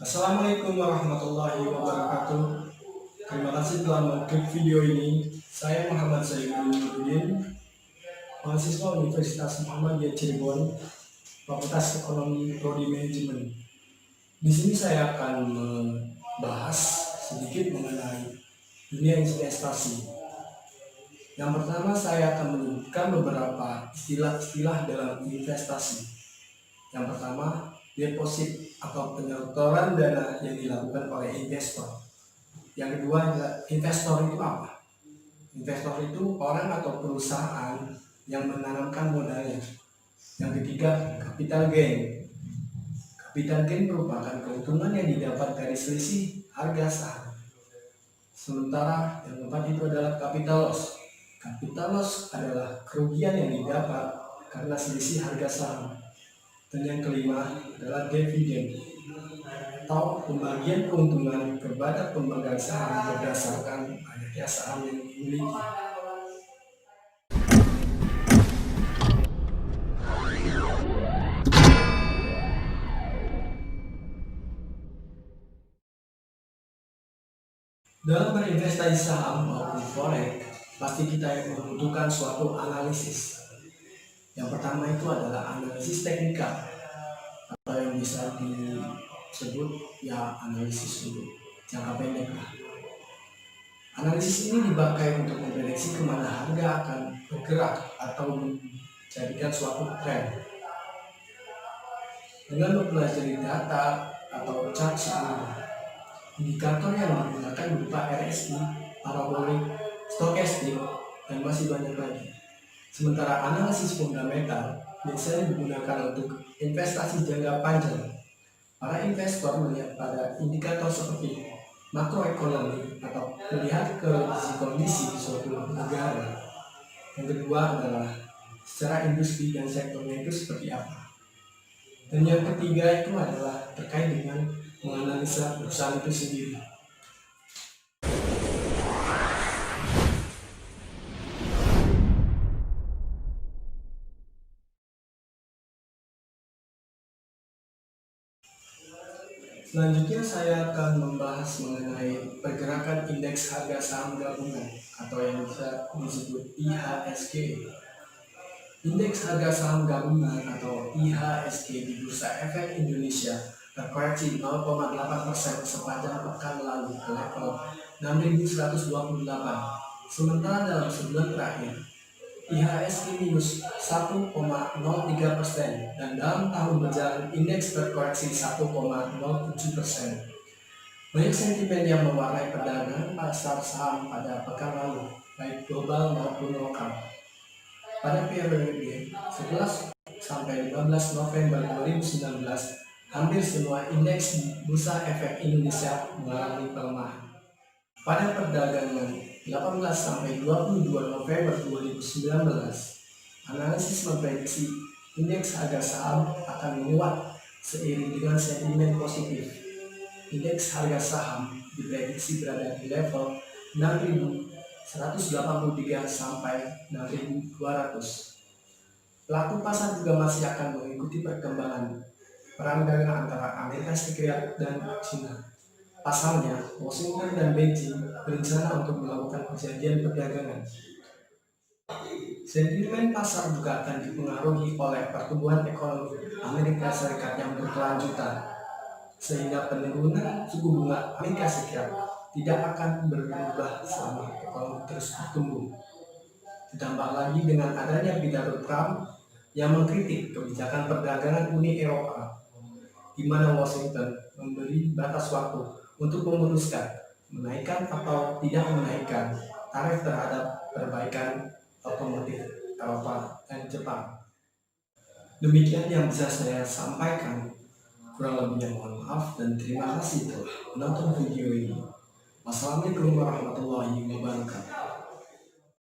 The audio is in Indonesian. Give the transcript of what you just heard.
Assalamualaikum warahmatullahi wabarakatuh. Terima kasih telah mengklik video ini. Saya Muhammad Zainul Nurdin, mahasiswa Universitas Muhammadiyah Cirebon, Fakultas Ekonomi Prodi Manajemen. Di sini saya akan membahas sedikit mengenai dunia investasi. Yang pertama, saya akan menyebutkan beberapa istilah-istilah dalam investasi. Yang pertama, deposit atau penyetoran dana yang dilakukan oleh investor. Yang kedua adalah investor itu apa? Investor itu orang atau perusahaan yang menanamkan modalnya. Yang ketiga, capital gain. Capital gain merupakan keuntungan yang didapat dari selisih harga saham. Sementara yang keempat itu adalah capital loss. Capital loss adalah kerugian yang didapat karena selisih harga saham. Dan yang kelima adalah dividen atau pembagian keuntungan kepada pemegang saham berdasarkan banyaknya saham yang dimiliki. Dalam berinvestasi saham maupun forex, pasti kita membutuhkan suatu analisis. Yang pertama itu adalah analisis teknikal atau yang bisa disebut ya analisis untuk jangka pendek. Analisis ini dipakai untuk memprediksi kemana harga akan bergerak atau menjadikan suatu tren. Dengan mempelajari data atau chart sebelumnya, indikator yang digunakan berupa RSI, parabolic, stokastik, dan masih banyak lagi. Sementara analisis fundamental biasanya digunakan untuk investasi jangka panjang. Para investor melihat pada indikator seperti makroekonomi atau melihat kondisi di suatu negara. Yang kedua adalah secara industri dan sektornya itu seperti apa. Dan yang ketiga itu adalah terkait dengan menganalisa perusahaan itu sendiri. Selanjutnya saya akan membahas mengenai pergerakan indeks harga saham gabungan atau yang bisa disebut IHSG. Indeks harga saham gabungan atau IHSG di Bursa Efek Indonesia terkoreksi 0,8% sepanjang pekan lalu ke level 6.128. Sementara dalam sebulan terakhir, IHSG minus 1,03% dan dalam tahun berjalan indeks berkoreksi 1,07%. Banyak sentimen yang mewarnai perdagangan pasar saham pada pekan lalu, baik global maupun lokal. Pada periode 11 sampai 15 November 2019, hampir semua indeks di Bursa Efek Indonesia mengalami pelemahan. Pada perdagangan 18 sampai 22 November 2019, analisis memprediksi indeks harga saham akan menguat seiring dengan sentimen positif. Indeks harga saham diprediksi berada di level 6.183 sampai 6.200. Pelaku pasar juga masih akan mengikuti perkembangan perang dagang antara Amerika Serikat dan China. Pasalnya, Washington dan Beijing berencana untuk melakukan perjanjian perdagangan. Sentimen pasar juga akan dipengaruhi oleh pertumbuhan ekonomi Amerika Serikat yang berkelanjutan, sehingga penurunan suku bunga Amerika Serikat tidak akan berubah selama ekonomi terus bertumbuh. Ditambah lagi dengan adanya pidato Trump yang mengkritik kebijakan perdagangan Uni Eropa, di mana Washington memberi batas waktu untuk memutuskan menaikkan atau tidak menaikkan tarif terhadap perbaikan otomotif Eropa dan Jepang. Demikian yang bisa saya sampaikan. Kurang lebihnya mohon maaf dan terima kasih telah menonton video ini. Wassalamualaikum warahmatullahi wabarakatuh.